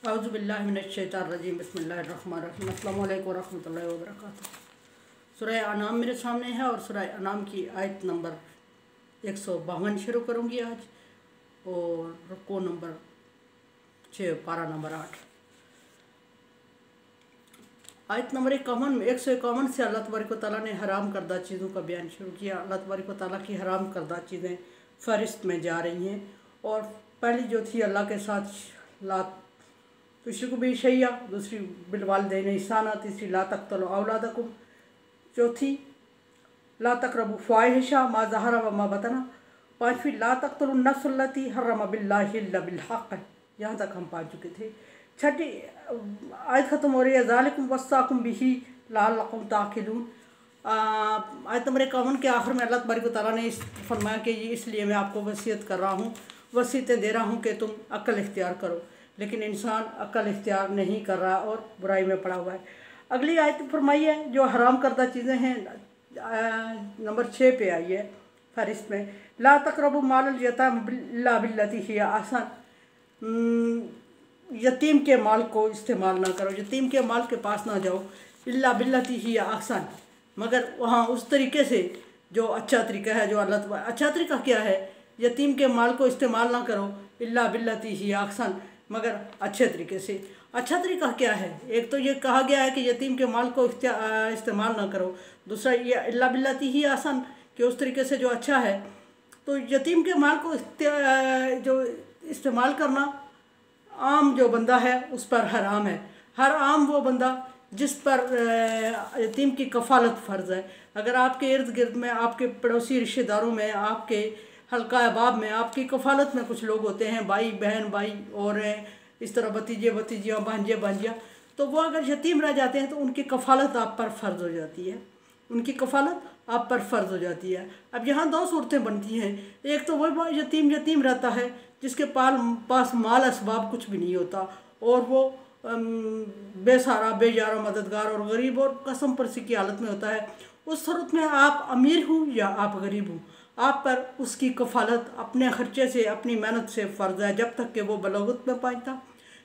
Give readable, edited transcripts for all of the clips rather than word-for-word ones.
औज़ुबिल्लाहिमिनश्शैतानिर्रजीम बिस्मिल्लाहिर्रहमानिर्रहीम अस्सलामु अलैकुम वरहमतुल्लाहि वबरकातुहू। सूरह अनाम मेरे सामने है और सूरह अनाम की आयत नंबर 152 शुरू करूँगी आज और रुकू नंबर 6 पारा नंबर 8। आयत नंबर 151 से अल्लाह तबारक व तआला ने हराम करदा चीज़ों का बयान शुरू किया। अल्लाह तबारक व तआला की हराम करदा चीज़ें फ़हरिस्त में जा रही हैं और पहली जो थी अल्लाह के साथ ला तुश्रिकू बिही शैया, दूसरी बिलवालिदैन ihसाना, तीसरी ला तक़्तुलू औलादकुम, चौथी ला तक़रबू फ़वाहिशा मा ज़हरा व मा बतना, पाँचवीं ला तक़्तुलू नफ़्सुल्लती हर्रम बिल्लाहि इल्ला बिलहक़। यहाँ तक हम पा चुके थे। छठी आयत ख़त्म हो रही है ज़ालिकुम वस्साकुम बिही लअल्लकुम ताक़िलून। आयत नंबर 51 के आखिर में अल्लाह तबारक व तआला ने फरमाया कि ये इसलिए मैं आपको वसीयत कर रहा हूँ, वसीयतें दे रहा हूँ कि तुम अक्ल इख्तियार करो, लेकिन इंसान अक्ल इख्तियार नहीं कर रहा और बुराई में पड़ा हुआ है। अगली आयत फरमाई है जो हराम करदा चीज़ें हैं, नंबर 6 पे आई है फहरिस्त में, ला तक़रबू मालल यताम इल्ला बिल्लती हिय अहसन। यतीम के माल को इस्तेमाल ना करो, यतीम के माल के पास ना जाओ, इल्ला बिल्लती हिय अहसन, मगर वहाँ उस तरीके से जो अच्छा तरीका है, जो अल्लाह तआला। अच्छा तरीका क्या है? यतीम के माल को इस्तेमाल ना करो, इल्ला बिल्लती हिय अहसन, मगर अच्छे तरीके से। अच्छा तरीका क्या है? एक तो ये कहा गया है कि यतीम के माल को इस्तेमाल ना करो, दूसरा ये इल्ला बिल्लती हिय अहसन कि उस तरीके से जो अच्छा है। तो यतीम के माल को जो इस्तेमाल करना आम जो बंदा है उस पर हराम है। हर आम वो बंदा जिस पर यतीम की कफ़ालत फ़र्ज़ है। अगर आपके इर्द गिर्द में, आपके पड़ोसी रिश्तेदारों में, आपके हल्का अहबाब में आपकी कफ़ालत में कुछ लोग होते हैं, भाई बहन, भाई और इस तरह भतीजे भतीजियाँ, भांजे भांजियाँ, तो वो अगर यतीम रह जाते हैं तो उनकी कफ़ालत आप पर फ़र्ज़ हो जाती है, उनकी कफ़ालत आप पर फ़र्ज़ हो जाती है। अब यहाँ दो सूरतें बनती हैं। एक तो वो यतीम रहता है जिसके पास माल असबाब कुछ भी नहीं होता और वो बेसहारा, बेजारा, मददगार और गरीब और कसम परसी की हालत में होता है। उस सूरत में आप अमीर हो या आप गरीब हो, आप पर उसकी कफ़ालत अपने ख़र्चे से, अपनी मेहनत से फ़र्ज़ है, जब तक कि वो बलूग़त में पहुँचता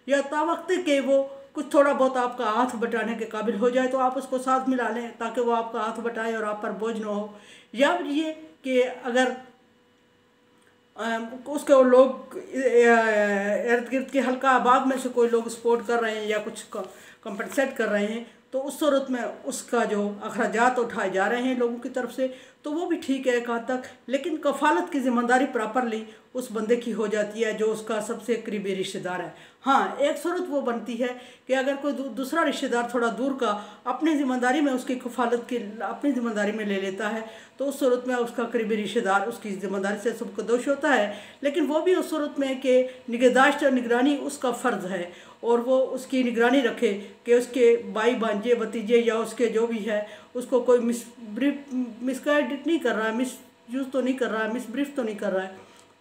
या तावक्त के वो कुछ थोड़ा बहुत आपका हाथ बटाने के काबिल हो जाए तो आप उसको साथ मिला लें ताकि वो आपका हाथ बटाए और आप पर बोझ न हो। या ये कि अगर उसके लोग इर्द गिर्द के हल्का अहबाब में से कोई लोग सपोर्ट कर रहे हैं या कुछ कंपनसेट कर रहे हैं, तो उस सूरत में उसका जो अखराजात उठाए जा रहे हैं लोगों की तरफ से, तो वो भी ठीक है एक हद तक। लेकिन कफ़ालत की ज़िम्मेदारी प्रॉपरली उस बंदे की हो जाती है जो उसका सबसे करीबी रिश्तेदार है। हाँ, एक सूरत वो बनती है कि अगर कोई दूसरा रिश्तेदार थोड़ा दूर का अपनी ज़िम्मेदारी में उसकी कफ़ालत की अपनी ज़िम्मेदारी में ले लेता है, तो उस सूरत में उसका करीबी रिश्तेदार उसकी ज़िम्मेदारी से सबकदोश होता है। लेकिन वो भी उस सूरत में कि निगहदाश्त और निगरानी उसका फ़र्ज़ है और वो उसकी निगरानी रखे कि उसके भाई भांजे भतीजे या उसके जो भी है उसको कोई मिसगाइड नहीं कर रहा है, मिसयूज़ तो नहीं कर रहा है, मिसब्रीफ तो नहीं कर रहा है,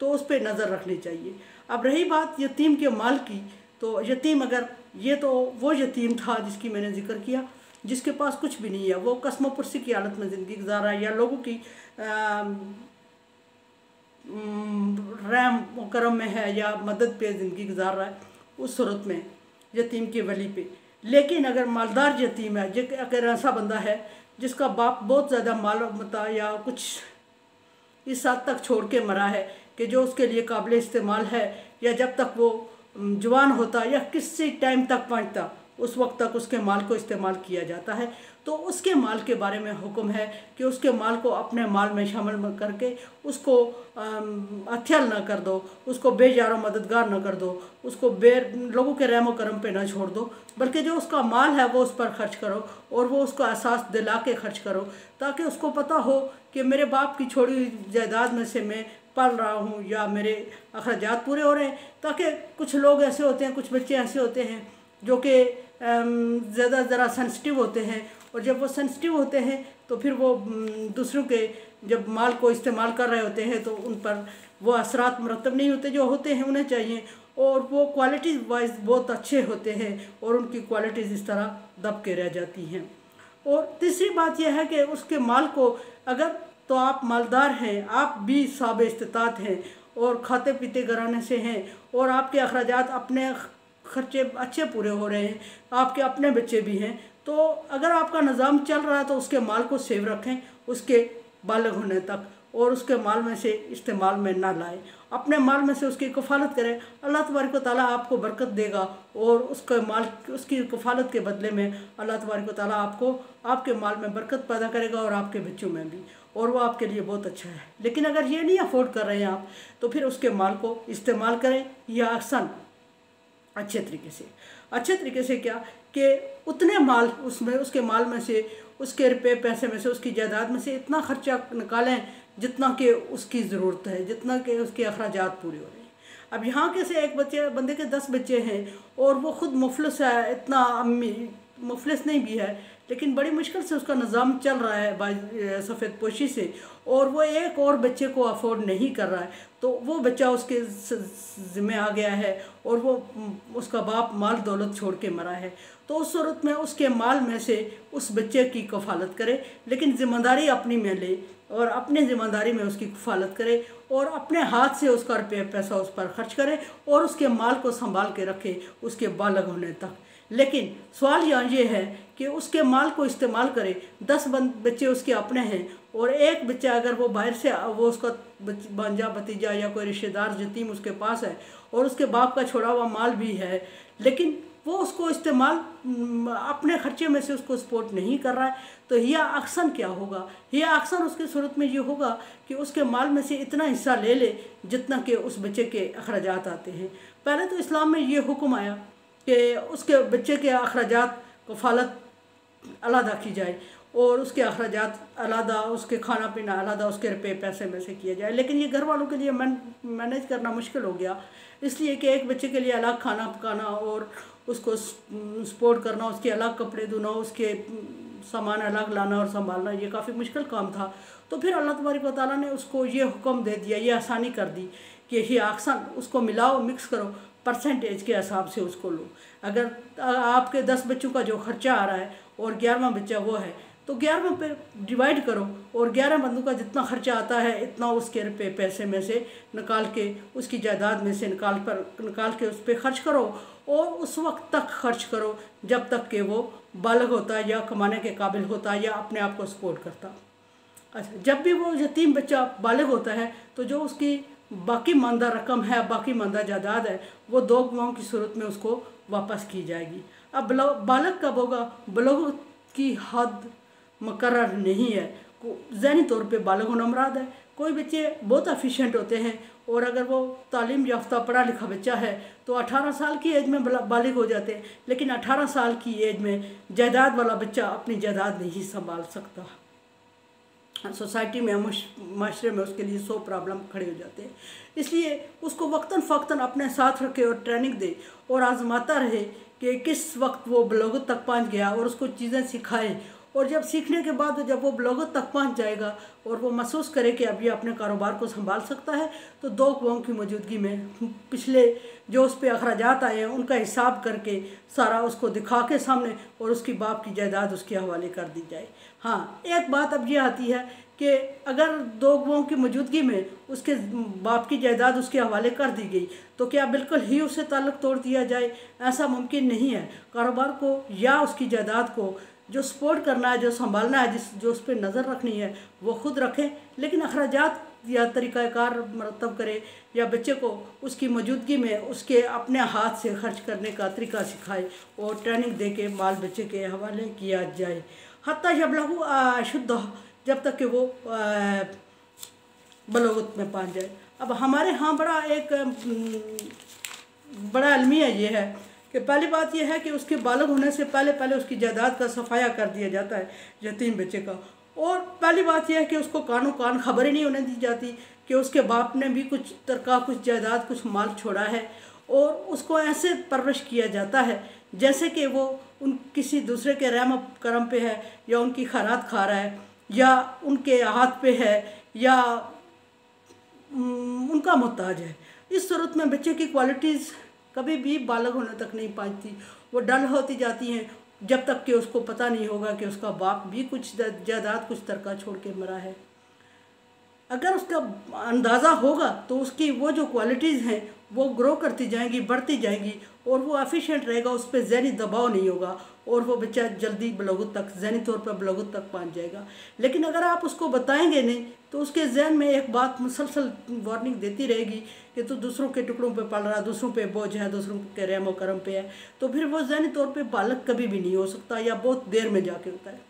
तो उस पर नज़र रखनी चाहिए। अब रही बात यतीम के माल की, तो यतीम अगर ये तो वो यतीम था जिसकी मैंने जिक्र किया, जिसके पास कुछ भी नहीं है, वो कसम पुरसी की हालत में ज़िंदगी गुजार रहा है या लोगों की रहम करम में है या मदद पे ज़िंदगी गुजार रहा है, उस सूरत में यतीम की वली पे। लेकिन अगर मालदार यतीम है, अगर ऐसा बंदा है जिसका बाप बहुत ज़्यादा माल मता या कुछ इस हद तक छोड़ के मरा है कि जो उसके लिए काबिल इस्तेमाल है, या जब तक वो जवान होता या किसी टाइम तक पहुँचता उस वक्त तक उसके माल को इस्तेमाल किया जाता है, तो उसके माल के बारे में हुक्म है कि उसके माल को अपने माल में शामिल करके उसको हथियाल ना कर दो, उसको बेजारो मददगार ना कर दो, उसको लोगों के रहमो करम पे ना छोड़ दो, बल्कि जो उसका माल है वो उस पर खर्च करो और वो उसको एहसास दिला के खर्च करो ताकि उसको पता हो कि मेरे बाप की छोड़ी हुई जायदाद में से मैं पल रहा हूँ या मेरे अखराजात पूरे हो रहे हैं। ताकि कुछ लोग ऐसे होते हैं, कुछ बच्चे ऐसे होते हैं जो कि ज़रा सेंसिटिव होते हैं और जब वो सेंसिटिव होते हैं तो फिर वो दूसरों के जब माल को इस्तेमाल कर रहे होते हैं तो उन पर वो असरात मुरतब नहीं होते जो होते हैं उन्हें चाहिए, और वो क्वालिटीज़ वाइज बहुत अच्छे होते हैं और उनकी क्वालिटीज़ इस तरह दब के रह जाती हैं। और तीसरी बात यह है कि उसके माल को अगर तो आप मालदार हैं, आप भी साब इस्तिताअत हैं और खाते पीते घराने से हैं और आपके अखराजात अपने खर्चे अच्छे पूरे हो रहे हैं, आपके अपने बच्चे भी हैं, तो अगर आपका निज़ाम चल रहा है तो उसके माल को सेव रखें उसके बालग होने तक, और उसके माल में से इस्तेमाल में ना लाएं। अपने माल में से उसकी कफ़ालत करें, अल्लाह तबारक व तआला आपको बरकत देगा, और उसके माल उसकी कफ़ालत के बदले में अल्लाह तबारक व तआला आपको आपके माल में बरकत पैदा करेगा और आपके बच्चों में भी, और वो आपके लिए बहुत अच्छा है। लेकिन अगर ये नहीं अफोर्ड कर रहे हैं आप, तो फिर उसके माल को इस्तेमाल करें, या अक्सर अच्छे तरीके से क्या कि उतने माल उसमें उसके माल में से, उसके रुपये पैसे में से, उसकी जायदाद में से इतना खर्चा निकालें जितना कि उसकी ज़रूरत है, जितना कि उसके अखराजात पूरे हो रहे हैं। अब यहाँ के से एक बंदे के 10 बच्चे हैं और वो ख़ुद मुफलिस है, इतना अम्मी मुफलिस नहीं भी है, लेकिन बड़ी मुश्किल से उसका निज़ाम चल रहा है सफ़ेद पोशी से, और वो एक और बच्चे को अफोर्ड नहीं कर रहा है, तो वो बच्चा उसके ज़िम्मे आ गया है और वो उसका बाप माल दौलत छोड़ के मरा है। तो उस सूरत में उसके माल में से उस बच्चे की कफ़ालत करे, लेकिन ज़िम्मेदारी अपनी में ले और अपनी ज़िम्मेदारी में उसकी कफ़ालत करे, और अपने हाथ से उसका रुपया पैसा उस पर खर्च करे, और उसके माल को संभाल के रखे उसके बालग होने तक। लेकिन सवाल यहाँ ये है कि उसके माल को इस्तेमाल करे, 10 बच्चे उसके अपने हैं, और एक बच्चा अगर वो बाहर से वो उसका भांजा भतीजा या कोई रिश्तेदार यतीम उसके पास है, और उसके बाप का छोड़ा हुआ माल भी है, लेकिन वो उसको इस्तेमाल अपने खर्चे में से उसको सपोर्ट नहीं कर रहा है, तो यह अक्सर क्या होगा? यह अक्सर उसकी सूरत में ये होगा कि उसके माल में से इतना हिस्सा ले ले जितना कि उस बच्चे के अखराजात आते हैं। पहले तो इस्लाम में ये हुक्म आया कि उसके बच्चे के अखराजात कफ़ालत अलहदा की जाए, और उसके अखराजात अलहदा, उसके खाना पीना अलहदा, उसके रुपये पैसे में से किया जाए। लेकिन ये घर वालों के लिए मैनेज करना मुश्किल हो गया, इसलिए कि एक बच्चे के लिए अलग खाना पकाना और उसको सपोर्ट करना, उसके अलग कपड़े धोना, उसके सामान अलग लाना और संभालना, ये काफ़ी मुश्किल काम था। तो फिर अल्लाह तबारक व तआला ने उसको ये हुक्म दे दिया, ये आसानी कर दी कि ये अक्सर उसको मिलाओ, मिक्स करो, परसेंटेज के हिसाब से उसको लो। अगर आपके 10 बच्चों का जो खर्चा आ रहा है और 11वां बच्चा वो है, तो 11वें पे डिवाइड करो, और 11 बंदों का जितना खर्चा आता है इतना उसके रुपये पैसे में से निकाल के, उसकी जायदाद में से निकाल के उस पर खर्च करो, और उस वक्त तक खर्च करो जब तक कि वो बालग होता है या कमाने के काबिल होता है या अपने आप को सपोर्ट करता। अच्छा, जब भी वो यतीम बच्चा बालग होता है तो जो उसकी बाकी मानदा रकम है, बाकी मानदा जायदाद है, वो 2 गवाहों की सूरत में उसको वापस की जाएगी। अब बालग कब होगा? बलोग की हद मुकर्रर नहीं है, ज़हनी तौर पे बालग होना मुराद है। कोई बच्चे बहुत एफिशिएंट होते हैं, और अगर वो तालीम याफ्ता पढ़ा लिखा बच्चा है तो 18 साल की एज में बालिग हो जाते हैं, लेकिन 18 साल की एज में जायदाद वाला बच्चा अपनी जायदाद नहीं संभाल सकता। सोसाइटी में, माशरे में उसके लिए 100 प्रॉब्लम खड़े हो जाते हैं। इसलिए उसको वक्तन फ़क्तन अपने साथ रखे और ट्रेनिंग दे, और आजमाता रहे कि किस वक्त वो बलोगत तक पहुंच गया, और उसको चीज़ें सिखाए। और जब सीखने के बाद जब वो बलोगत तक पहुंच जाएगा और वो महसूस करे कि अब ये अपने कारोबार को संभाल सकता है, तो 2 गवाहों की मौजूदगी में पिछले जो उस पर अखराजात आए हैं उनका हिसाब करके सारा उसको दिखा के सामने, और उसकी बाप की जायदाद उसके हवाले कर दी जाए। हाँ, एक बात अब ये आती है कि अगर 2 गवाहों की मौजूदगी में उसके बाप की जायदाद उसके हवाले कर दी गई, तो क्या बिल्कुल ही उससे ताल्लुक़ तोड़ दिया जाए? ऐसा मुमकिन नहीं है। कारोबार को या उसकी जायदाद को जो सपोर्ट करना है, जो संभालना है, जो उस पर नज़र रखनी है, वो खुद रखें, लेकिन अखराजात या तरीक़ाकार मरतब करे, या बच्चे को उसकी मौजूदगी में उसके अपने हाथ से खर्च करने का तरीका सिखाए, और ट्रेनिंग दे के माल बच्चे के हवाले किया जाए। हत्ता यबलगु अशुद्दह, जब तक कि वो बलोगत में पहुँच जाए। अब हमारे यहाँ बड़ा अलमिया ये है कि पहली बात यह है कि उसके बालग होने से पहले उसकी जायदाद का सफाया कर दिया जाता है यतीम बच्चे का। और पहली बात यह है कि उसको कान खबर ही नहीं होने दी जाती कि उसके बाप ने भी कुछ तरका, कुछ जायदाद, कुछ माल छोड़ा है, और उसको ऐसे परवरिश किया जाता है जैसे कि वो किसी दूसरे के रहम करम पे है, या उनकी खैरात खा रहा है, या उनके हाथ पे है, या उनका मोहताज है। इस सूरत में बच्चे की क्वालिटीज़ कभी भी बालग होने तक नहीं पहुंचती, वो डल होती जाती हैं जब तक कि उसको पता नहीं होगा कि उसका बाप भी कुछ जायदाद, कुछ तरका छोड़ के मरा है। अगर उसका अंदाज़ा होगा तो उसकी वो जो क्वालिटीज़ हैं वो ग्रो करती जाएंगी, बढ़ती जाएंगी, और वो एफिशिएंट रहेगा, उस पर ज़हनी दबाव नहीं होगा, और वो बच्चा जल्दी बलूगत तक, ज़हनी तौर पर बलूगत तक पहुंच जाएगा। लेकिन अगर आप उसको बताएंगे नहीं तो उसके जहन में एक बात मुसलसल वार्निंग देती रहेगी कि तू दूसरों के टुकड़ों पे पल रहा, दूसरों पे बोझ है, दूसरों के रहम करम पे है, तो फिर वो ज़हनी तौर पे बालक कभी भी नहीं हो सकता, या बहुत देर में जाके होता है।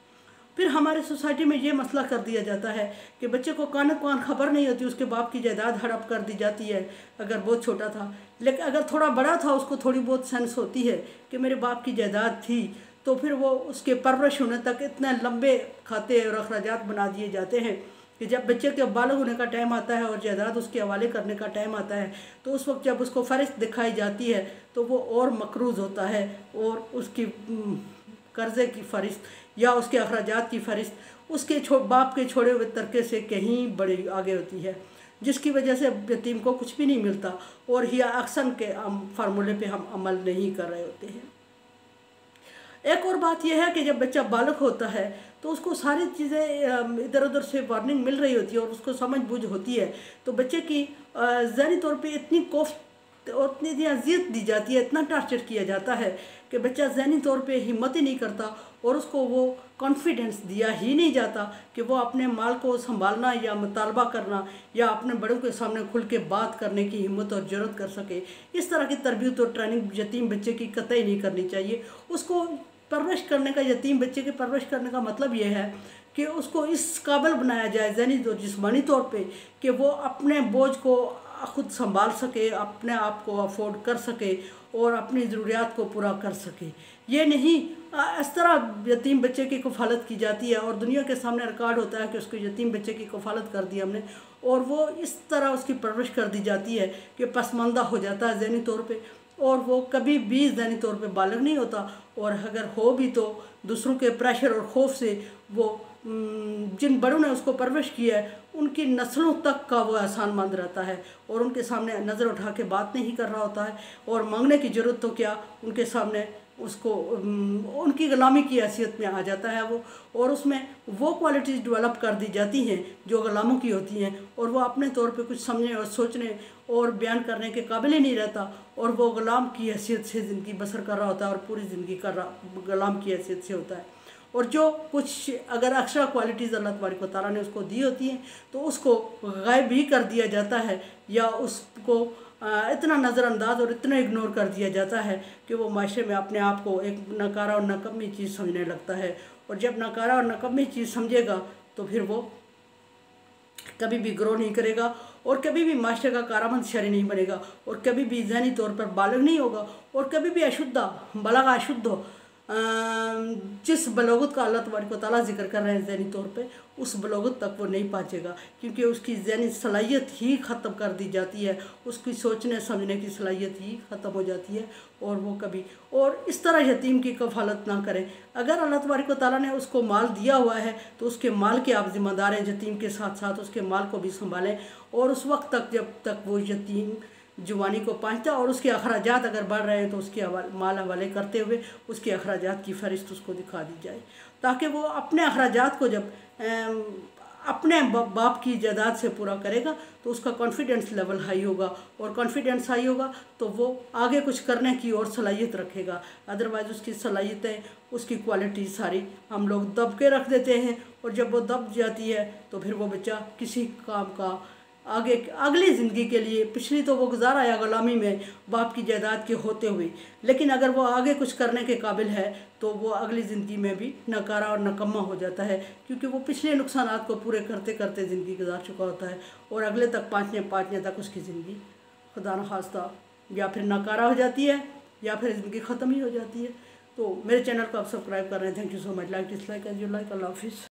फिर हमारे सोसाइटी में ये मसला कर दिया जाता है कि बच्चे को कान खबर नहीं होती, उसके बाप की जायदाद हड़प कर दी जाती है अगर बहुत छोटा था। लेकिन अगर थोड़ा बड़ा था, उसको थोड़ी बहुत सेंस होती है कि मेरे बाप की जायदाद थी, तो फिर वो उसके परवरिश होने तक इतने लंबे खाते और अखराजात बना दिए जाते हैं कि जब बच्चे के बालग होने का टाइम आता है और जायदाद उसके हवाले करने का टाइम आता है, तो उस वक्त जब उसको फ़हरिस्त दिखाई जाती है तो वो और मकरूज़ होता है, और उसकी कर्ज़े की फ़हरिस्त या उसके अखराजात की फ़हरिस्त उसके बाप के छोड़े हुए तरके से कहीं बड़ी आगे होती है, जिसकी वजह से यतीम को कुछ भी नहीं मिलता, और हिया अक्सन के फार्मूले पे हम अमल नहीं कर रहे होते हैं। एक और बात यह है कि जब बच्चा बालक होता है तो उसको सारी चीज़ें इधर उधर से वार्निंग मिल रही होती है और उसको समझ बूझ होती है, तो बच्चे की ज़हनी तौर पे इतनी कोफ्त और इतनी अजियत दी जाती है, इतना टार्चर किया जाता है कि बच्चा ज़हनी तौर पे हिम्मत ही नहीं करता, और उसको वो कॉन्फिडेंस दिया ही नहीं जाता कि वो अपने माल को संभालना या मुतालबा करना या अपने बड़ों के सामने खुल के बात करने की हिम्मत और ज़रूरत कर सके। इस तरह की तरबियत और ट्रेनिंग यतीम बच्चे की कतई नहीं करनी चाहिए। उसको परवरिश करने का, यतीम बच्चे की परवरिश करने का मतलब ये है कि उसको इस काबिल बनाया जाए ज़हनी और जिस्मानी तौर पे कि वो अपने बोझ को ख़ुद संभाल सके, अपने आप को अफोर्ड कर सके और अपनी ज़रूरियात को पूरा कर सके। ये नहीं इस तरह यतीम बच्चे की कफ़ालत की जाती है और दुनिया के सामने रिकॉर्ड होता है कि उसको यतीम बच्चे की कफ़ालत कर दी हमने, और वो इस तरह उसकी परवरिश कर दी जाती है कि पसमानदा हो जाता है ज़हनी तौर पे, और वो कभी भी ज़हनी तौर पे बालिग नहीं होता, और अगर हो भी तो दूसरों के प्रेशर और खौफ से वो जिन बड़ों ने उसको परवरिश किया है उनकी नस्लों तक का वो एहसानमंद रहता है, और उनके सामने नज़र उठा के बात नहीं कर रहा होता है, और मांगने की ज़रूरत तो क्या, उनके सामने उसको उनकी ग़ुलामी की हैसियत में आ जाता है वो, और उसमें वो क्वालिटीज़ डेवलप कर दी जाती हैं जो ग़ुलामों की होती हैं, और वो अपने तौर पे कुछ समझने और सोचने और बयान करने के काबिल ही नहीं रहता, और वो ग़ुलाम की हैसियत से ज़िंदगी बसर कर रहा होता है, और पूरी ज़िंदगी कर रहा ग़ुलाम की हैसियत से होता है। और जो कुछ अगर एक्स्ट्रा क्वालिटीज़ अल्लाह तबारक व तआला ने उसको दी होती हैं तो उसको गायब भी कर दिया जाता है, या उसको इतना नज़रअंदाज और इतना इग्नोर कर दिया जाता है कि वो माशरे में अपने आप को एक नकारा और नकम्मी चीज़ समझने लगता है, और जब नकारा और नकम्मी चीज़ समझेगा तो फिर वो कभी भी ग्रो नहीं करेगा, और कभी भी माशरे का कारामंद शहरी नहीं बनेगा, और कभी भी ज़हनी तौर पर बालिग नहीं होगा, और कभी भी बलागा अशुद्ध हो। जिस बलोगत का अल्लाह तबारक व तआला जिक्र कर रहे हैं ज़हनी तौर पे, उस बलोगत तक वो नहीं पहुँचेगा, क्योंकि उसकी ज़हनी सलाहियत ही ख़त्म कर दी जाती है, उसकी सोचने समझने की सलाहियत ही ख़त्म हो जाती है, और वो कभी और इस तरह यतीम की कफ़ालत ना करें। अगर अल्लाह तबारक व तआला ने उसको माल दिया हुआ है तो उसके माल के आप ज़िम्मेदार हैं, यतीम के साथ साथ उसके माल को भी संभालें, और उस वक्त तक जब तक वो यतीम जवानी को पहुँचता, और उसके अखराजात अगर बढ़ रहे हैं तो उसके माल हवाले करते हुए उसके अखराजात की फ़हरिस्त उसको दिखा दी जाए, ताकि वो अपने अखराजात को जब अपने बाप की जायदाद से पूरा करेगा तो उसका कॉन्फिडेंस लेवल हाई होगा, और कॉन्फिडेंस हाई होगा तो वो आगे कुछ करने की और सलाहियत रखेगा। अदरवाइज़ उसकी सलाहियतें, उसकी क्वालिटी सारी हम लोग दब के रख देते हैं, और जब वो दब जाती है तो फिर वो बच्चा किसी काम का आगे अगली ज़िंदगी के लिए, पिछली तो वो गुजारा या ग़ुलामी में बाप की जायदाद के होते हुए, लेकिन अगर वो आगे कुछ करने के काबिल है तो वो अगली ज़िंदगी में भी नकारा और नकम्मा हो जाता है, क्योंकि वो पिछले नुकसानात को पूरे करते करते ज़िंदगी गुजार चुका होता है, और अगले तक पहुँचने तक उसकी ज़िंदगी खुदा न खास्ता या फिर नकारा हो जाती है या फिर ज़िंदगी ख़त्म ही हो जाती है। तो मेरे चैनल को आप सब्सक्राइब कर रहे हैं। Thank you so much. Like dislike as you like. अल्लाह हाफिज़।